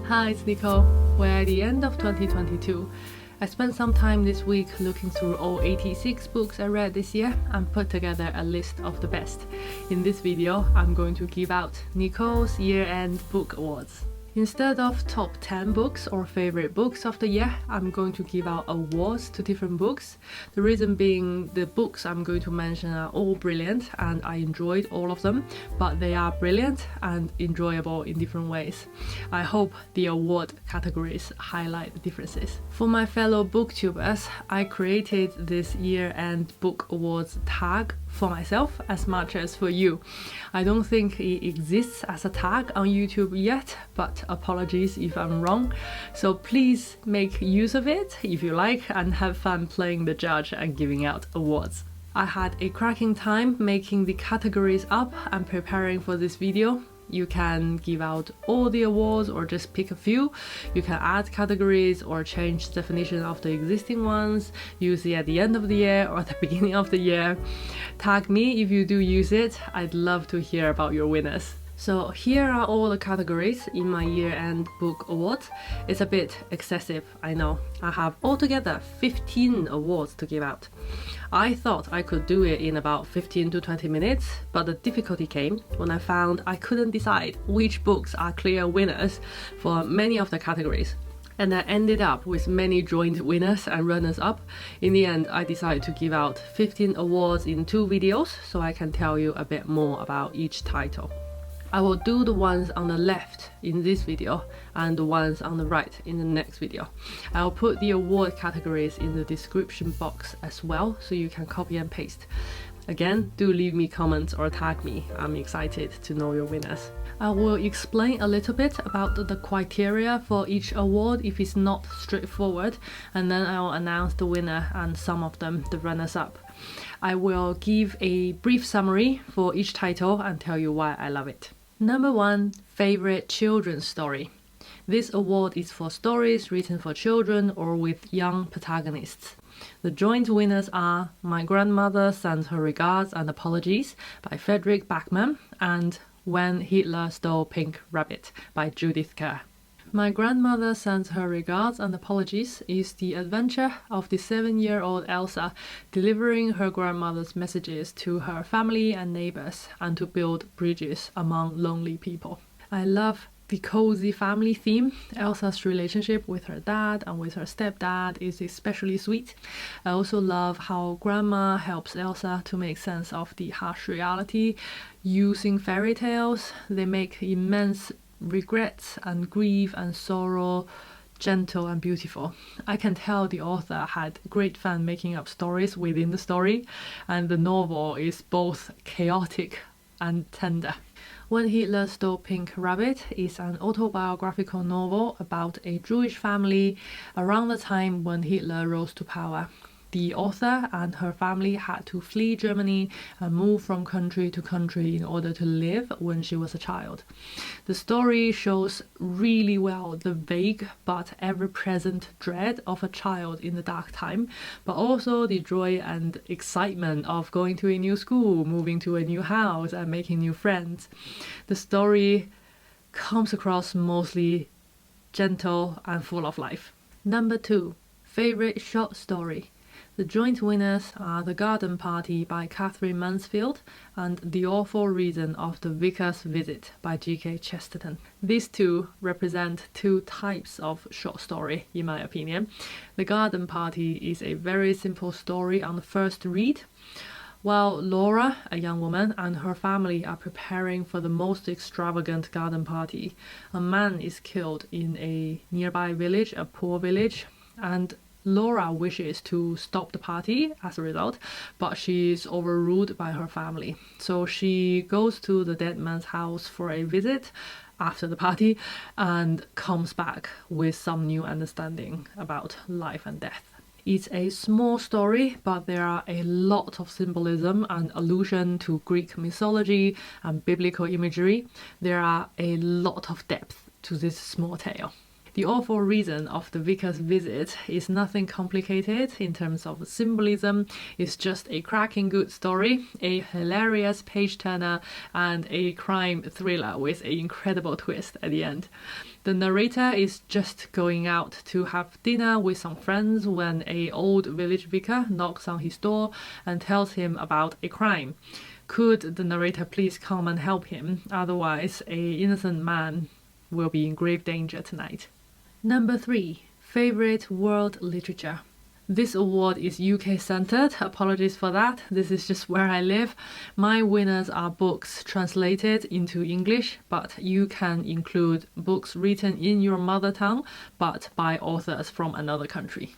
Hi, it's Nicole. We're at the end of 2022. I spent some time this week looking through all 86 books I read this year and put together a list of the best. In this video, I'm going to give out Nicole's year-end book awards. Instead of top 10 books or favorite books of the year, I'm going to give out awards to different books. The reason being the books I'm going to mention are all brilliant and I enjoyed all of them, but they are brilliant and enjoyable in different ways. I hope the award categories highlight the differences. For my fellow booktubers, I created this year-end book awards tag for myself as much as for you. I don't think it exists as a tag on YouTube yet, but apologies if I'm wrong. So please make use of it if you like and have fun playing the judge and giving out awards. I had a cracking time making the categories up and preparing for this video. You can give out all the awards or just pick a few. You can add categories or change the definition of the existing ones, use it at the end of the year or at the beginning of the year. Tag me if you do use it. I'd love to hear about your winners. So here are all the categories in my year-end book awards. It's a bit excessive, I know. I have altogether 15 awards to give out. I thought I could do it in about 15 to 20 minutes, but the difficulty came when I found I couldn't decide which books are clear winners for many of the categories. And I ended up with many joint winners and runners-up. In the end, I decided to give out 15 awards in 2 videos, so I can tell you a bit more about each title. I will do the ones on the left in this video and the ones on the right in the next video. I'll put the award categories in the description box as well, so you can copy and paste. Again, do leave me comments or tag me. I'm excited to know your winners. I will explain a little bit about the criteria for each award if it's not straightforward, and then I'll announce the winner and some of them the runners-up. I will give a brief summary for each title and tell you why I love it. Number 1, favorite children's story. This award is for stories written for children or with young protagonists. The joint winners are My Grandmother Sends Her Regards and Apologies by Fredrik Backman and When Hitler Stole Pink Rabbit by Judith Kerr. My Grandmother Sends Her Regards and Apologies is the adventure of the 7-year-old Elsa delivering her grandmother's messages to her family and neighbors and to build bridges among lonely people. I love the cozy family theme. Elsa's relationship with her dad and with her stepdad is especially sweet. I also love how Grandma helps Elsa to make sense of the harsh reality using fairy tales. They make immense regrets and grief and sorrow gentle and beautiful. I can tell the author had great fun making up stories within the story, and the novel is both chaotic and tender. When Hitler Stole Pink Rabbit is an autobiographical novel about a Jewish family around the time when Hitler rose to power. The author and her family had to flee Germany and move from country to country in order to live when she was a child. The story shows really well the vague but ever-present dread of a child in the dark time, but also the joy and excitement of going to a new school, moving to a new house and making new friends. The story comes across mostly gentle and full of life. Number 2, favorite short story. The joint winners are The Garden Party by Catherine Mansfield and The Awful Reason of the Vicar's Visit by G.K. Chesterton. These two represent 2 types of short story, in my opinion. The Garden Party is a very simple story on the first read. While Laura, a young woman, and her family are preparing for the most extravagant garden party, a man is killed in a nearby village, a poor village, and Laura wishes to stop the party as a result, but she is overruled by her family. So she goes to the dead man's house for a visit after the party and comes back with some new understanding about life and death. It's a small story, but there are a lot of symbolism and allusion to Greek mythology and biblical imagery. There are a lot of depth to this small tale. The awful reason of the vicar's visit is nothing complicated in terms of symbolism. It's just a cracking good story, a hilarious page-turner, and a crime thriller with an incredible twist at the end. The narrator is just going out to have dinner with some friends when an old village vicar knocks on his door and tells him about a crime. Could the narrator please come and help him? Otherwise, an innocent man will be in grave danger tonight. Number 3. Favorite world literature. This award is UK-centered, apologies for that, this is just where I live. My winners are books translated into English, but you can include books written in your mother tongue, but by authors from another country.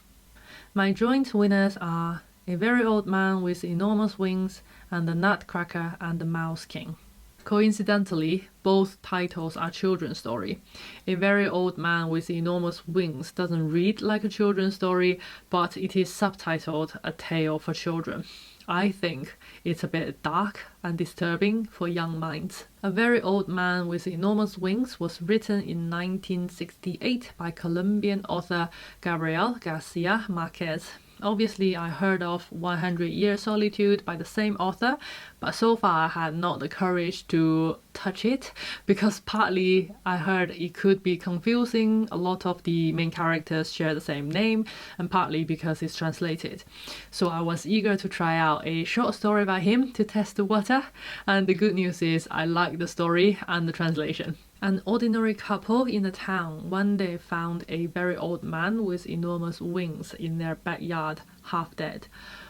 My joint winners are A Very Old Man with Enormous Wings and The Nutcracker and the Mouse King. Coincidentally, both titles are children's story. A Very Old Man with Enormous Wings doesn't read like a children's story, but it is subtitled A Tale for Children. I think it's a bit dark and disturbing for young minds. A Very Old Man with Enormous Wings was written in 1968 by Colombian author Gabriel Garcia Marquez. Obviously, I heard of 100 Years Solitude by the same author, but so far I had not the courage to touch it because partly I heard it could be confusing, a lot of the main characters share the same name, and partly because it's translated. So I was eager to try out a short story by him to test the water, and the good news is I like the story and the translation. An ordinary couple in a town one day found a very old man with enormous wings in their backyard, half dead.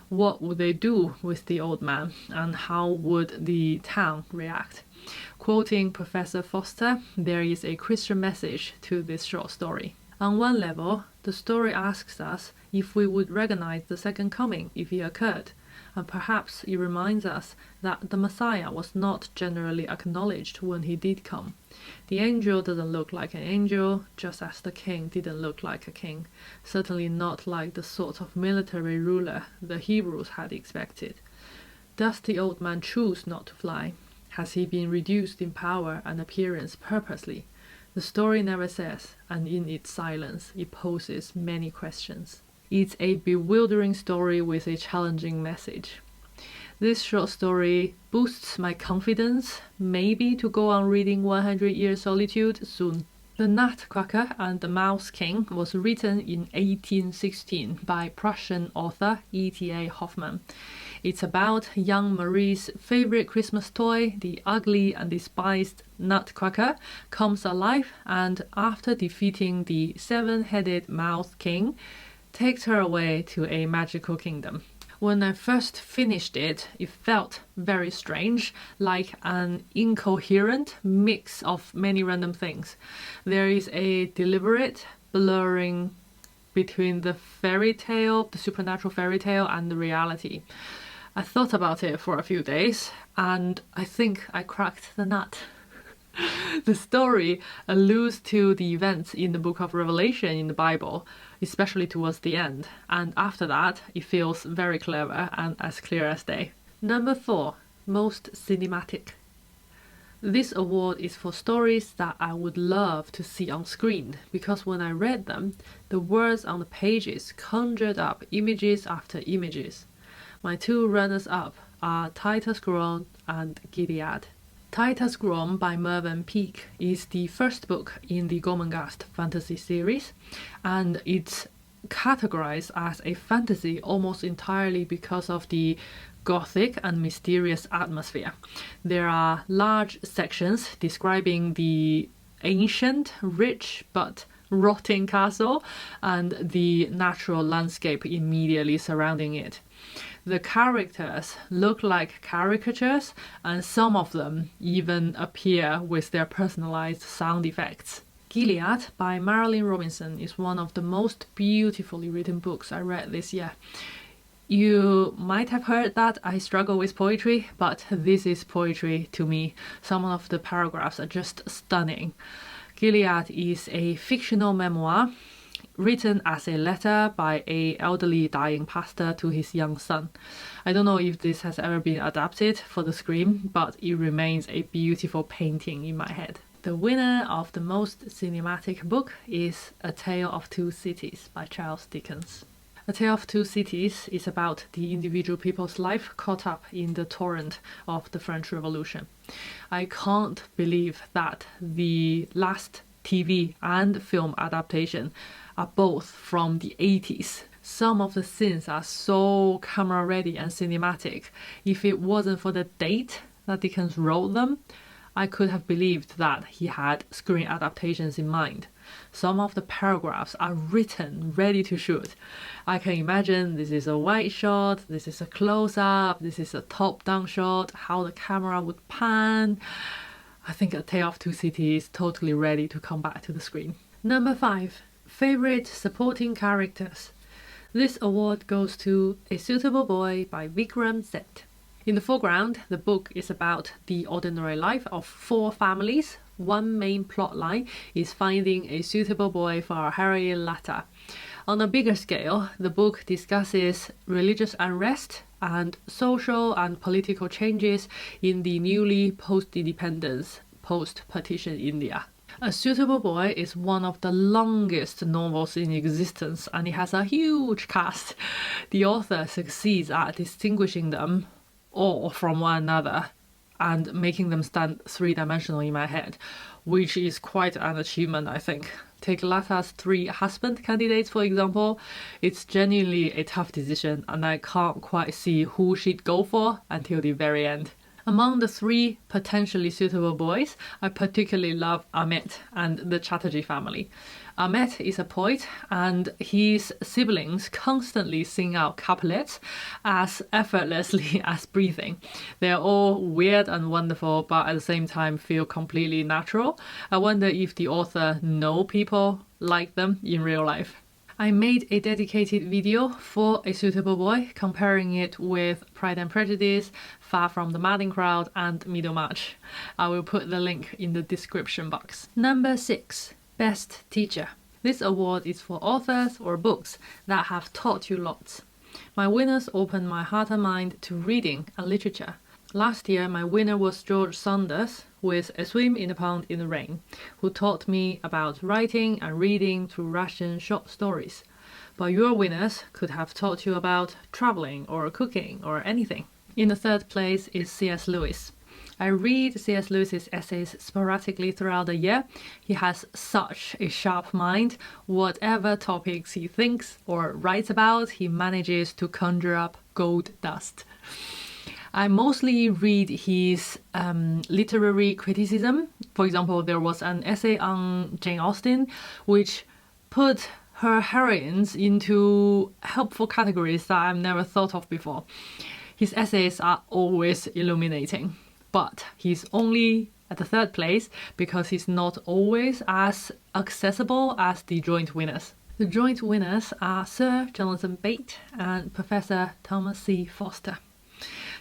What would they do with the old man, and how would the town react? Quoting Professor Foster, there is a Christian message to this short story. On one level, the story asks us if we would recognize the second coming if it occurred. And perhaps it reminds us that the Messiah was not generally acknowledged when he did come. The angel doesn't look like an angel, just as the king didn't look like a king, certainly not like the sort of military ruler the Hebrews had expected. Does the old man choose not to fly? Has he been reduced in power and appearance purposely? The story never says, and in its silence it poses many questions. It's a bewildering story with a challenging message. This short story boosts my confidence, maybe to go on reading 100 Years Solitude soon. The Nutcracker and the Mouse King was written in 1816 by Prussian author E.T.A. Hoffmann. It's about young Marie's favorite Christmas toy, the ugly and despised Nutcracker, comes alive and, after defeating the seven-headed Mouse King, takes her away to a magical kingdom. When I first finished it, it felt very strange, like an incoherent mix of many random things. There is a deliberate blurring between the fairy tale, the supernatural fairy tale, and the reality. I thought about it for a few days, and I think I cracked the nut. The story alludes to the events in the book of Revelation in the Bible, especially towards the end, and after that it feels very clever and as clear as day. Number 4. Most cinematic. This award is for stories that I would love to see on screen, because when I read them, the words on the pages conjured up images after images. My two runners-up are Titus Groan and Gilead. Titus Groan by Mervyn Peake is the first book in the Gormenghast fantasy series, and it's categorized as a fantasy almost entirely because of the gothic and mysterious atmosphere. There are large sections describing the ancient, rich but rotting castle and the natural landscape immediately surrounding it. The characters look like caricatures, and some of them even appear with their personalized sound effects. Gilead by Marilyn Robinson is one of the most beautifully written books I read this year. You might have heard that I struggle with poetry, but this is poetry to me. Some of the paragraphs are just stunning. Gilead is a fictional memoir written as a letter by an elderly dying pastor to his young son. I don't know if this has ever been adapted for the screen, but it remains a beautiful painting in my head. The winner of the most cinematic book is A Tale of Two Cities by Charles Dickens. A Tale of Two Cities is about the individual people's life caught up in the torrent of the French Revolution. I can't believe that the last TV and film adaptation are both from the 80s. Some of the scenes are so camera ready and cinematic. If it wasn't for the date that Dickens wrote them, I could have believed that he had screen adaptations in mind. Some of the paragraphs are written ready to shoot. I can imagine this is a wide shot, this is a close-up, this is a top-down shot, how the camera would pan. I think A Tale of Two Cities is totally ready to come back to the screen. Number 5. Favorite supporting characters. This award goes to A Suitable Boy by Vikram Seth. In the foreground, the book is about the ordinary life of 4 families. One main plot line is finding a suitable boy for our heroine Lata. On a bigger scale, the book discusses religious unrest and social and political changes in the newly post-independence, post-partition India. A Suitable Boy is one of the longest novels in existence, and it has a huge cast. The author succeeds at distinguishing them all from one another and making them stand three-dimensional in my head, which is quite an achievement, I think. Take Lata's 3 husband candidates, for example. It's genuinely a tough decision, and I can't quite see who she'd go for until the very end. Among the 3 potentially suitable boys, I particularly love Amit and the Chatterjee family. Amit is a poet, and his siblings constantly sing out couplets as effortlessly as breathing. They're all weird and wonderful, but at the same time feel completely natural. I wonder if the author knows people like them in real life. I made a dedicated video for A Suitable Boy, comparing it with Pride and Prejudice, Far from the Madding Crowd, and Middlemarch. I will put the link in the description box. Number 6. Best Teacher. This award is for authors or books that have taught you lots. My winners opened my heart and mind to reading and literature. Last year, my winner was George Saunders with A Swim in a Pond in the Rain, who taught me about writing and reading through Russian short stories. But your winners could have taught you about traveling or cooking or anything. In the 3rd place is C.S. Lewis. I read C.S. Lewis's essays sporadically throughout the year. He has such a sharp mind. Whatever topics he thinks or writes about, he manages to conjure up gold dust. I mostly read his literary criticism. For example, there was an essay on Jane Austen, which put her heroines into helpful categories that I've never thought of before. His essays are always illuminating, but he's only at the 3rd place because he's not always as accessible as the joint winners. The joint winners are Sir Jonathan Bate and Professor Thomas C. Foster.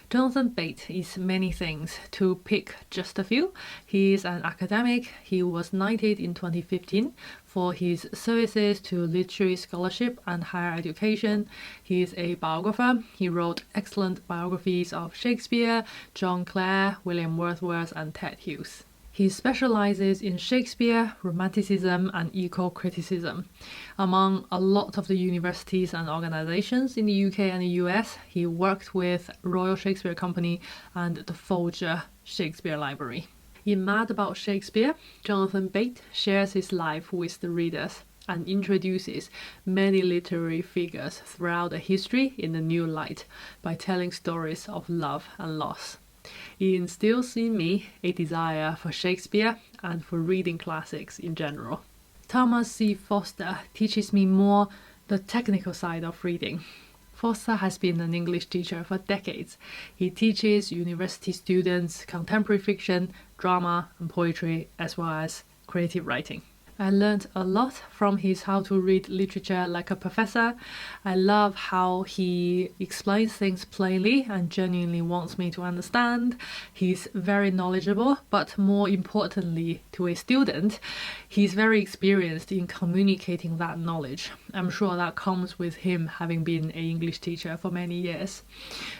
Jonathan Bate is many things, to pick just a few. He is an academic. He was knighted in 2015 for his services to literary scholarship and higher education. He is a biographer. He wrote excellent biographies of Shakespeare, John Clare, William Wordsworth, and Ted Hughes. He specializes in Shakespeare, Romanticism, and eco-criticism. Among a lot of the universities and organizations in the UK and the US, he worked with Royal Shakespeare Company and the Folger Shakespeare Library. In Mad About Shakespeare, Jonathan Bate shares his life with the readers and introduces many literary figures throughout the history in a new light by telling stories of love and loss. It instills in me a desire for Shakespeare and for reading classics in general. Thomas C. Foster teaches me more the technical side of reading. Foster has been an English teacher for decades. He teaches university students contemporary fiction, drama, and poetry, as well as creative writing. I learned a lot from his How to Read Literature Like a Professor. I love how he explains things plainly and genuinely wants me to understand. He's very knowledgeable, but more importantly to a student, he's very experienced in communicating that knowledge. I'm sure that comes with him having been an English teacher for many years.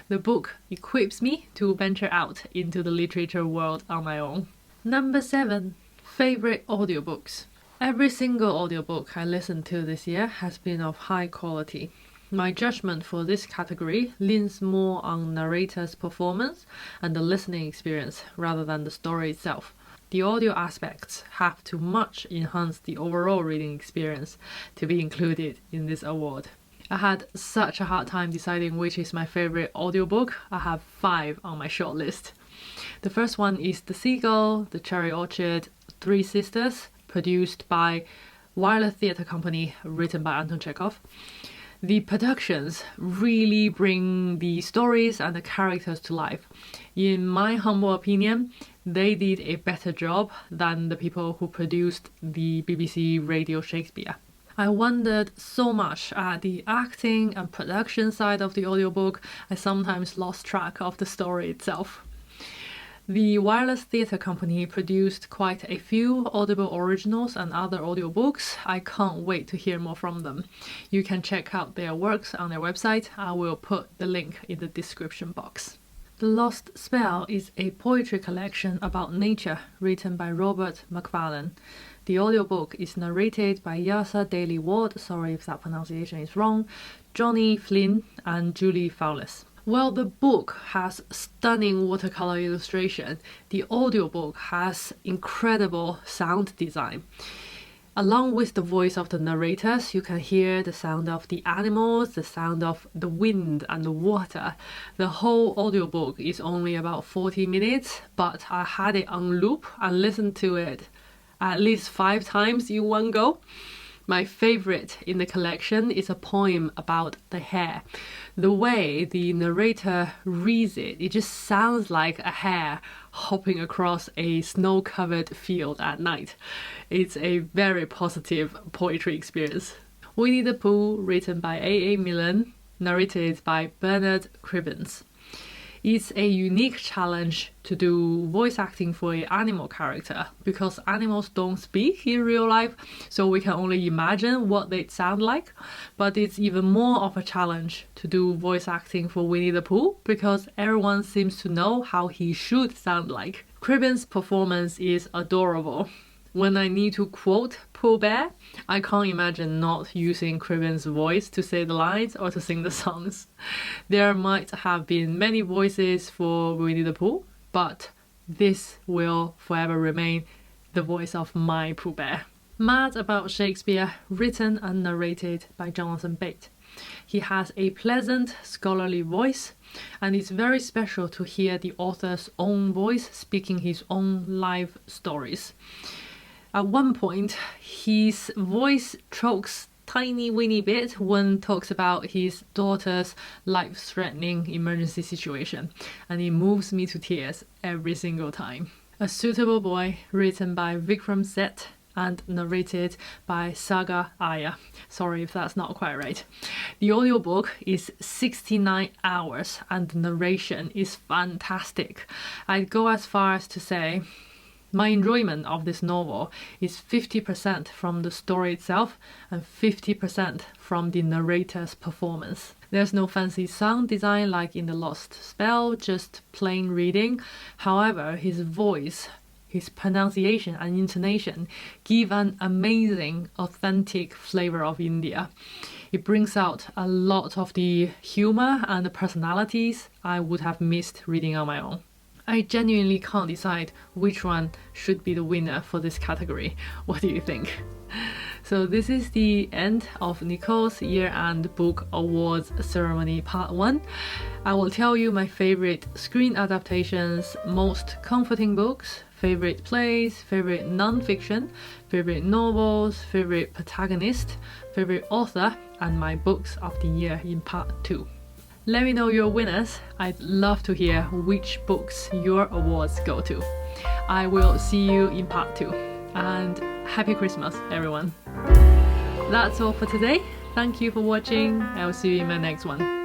The book equips me to venture out into the literature world on my own. Number 7. Favorite audiobooks. Every single audiobook I listened to this year has been of high quality. My judgment for this category leans more on narrator's performance and the listening experience rather than the story itself. The audio aspects have to much enhance the overall reading experience to be included in this award. I had such a hard time deciding which is my favorite audiobook. I have 5 on my short list. The first one is The Seagull, The Cherry Orchard, Three Sisters, produced by Wireless Theatre Company, written by Anton Chekhov. The productions really bring the stories and the characters to life. In my humble opinion, they did a better job than the people who produced the BBC radio Shakespeare. I wondered so much at the acting and production side of the audiobook, I sometimes lost track of the story itself. The Wireless Theatre Company produced quite a few Audible originals and other audiobooks. I can't wait to hear more from them. You can check out their works on their website. I will put the link in the description box. The Lost Spell is a poetry collection about nature written by Robert Macfarlane. The audiobook is narrated by Yasa Daly Ward, sorry if that pronunciation is wrong, Johnny Flynn and Julie Fowles. While the book has stunning watercolor illustration, the audiobook has incredible sound design. Along with the voice of the narrators, you can hear the sound of the animals, the sound of the wind and the water. The whole audiobook is only about 40 minutes, but I had it on loop and listened to it at least 5 times in one go. My favorite in the collection is a poem about the hare. The way the narrator reads it, it just sounds like a hare hopping across a snow-covered field at night. It's a very positive poetry experience. Winnie the Pooh, written by A.A. Milne, narrated by Bernard Cribbins. It's a unique challenge to do voice acting for an animal character because animals don't speak in real life, so we can only imagine what they'd sound like. But it's even more of a challenge to do voice acting for Winnie the Pooh because everyone seems to know how he should sound like. Cribbins' performance is adorable. When I need to quote Pooh Bear, I can't imagine not using Cribbins' voice to say the lines or to sing the songs. There might have been many voices for Winnie the Pooh, but this will forever remain the voice of my Pooh Bear. Mad About Shakespeare, written and narrated by Jonathan Bate. He has a pleasant, scholarly voice, and it's very special to hear the author's own voice speaking his own life stories. At one point, his voice chokes tiny weeny bit when talks about his daughter's life-threatening emergency situation, and it moves me to tears every single time. A Suitable Boy, written by Vikram Seth and narrated by Saga Iyer. Sorry if that's not quite right. The audiobook is 69 hours and the narration is fantastic. I'd go as far as to say my enjoyment of this novel is 50% from the story itself and 50% from the narrator's performance. There's no fancy sound design like in The Lost Spell, just plain reading. However, his voice, his pronunciation and intonation give an amazing, authentic flavor of India. It brings out a lot of the humor and the personalities I would have missed reading on my own. I genuinely can't decide which one should be the winner for this category. What do you think? So this is the end of Nicole's Year-End Book Awards Ceremony Part 1. I will tell you my favorite screen adaptations, most comforting books, favorite plays, favorite non-fiction, favorite novels, favorite protagonist, favorite author, and my books of the year in Part 2. Let me know your winners. I'd love to hear which books your awards go to. I will see you in Part 2. And Happy Christmas, everyone. That's all for today. Thank you for watching. I'll see you in my next one.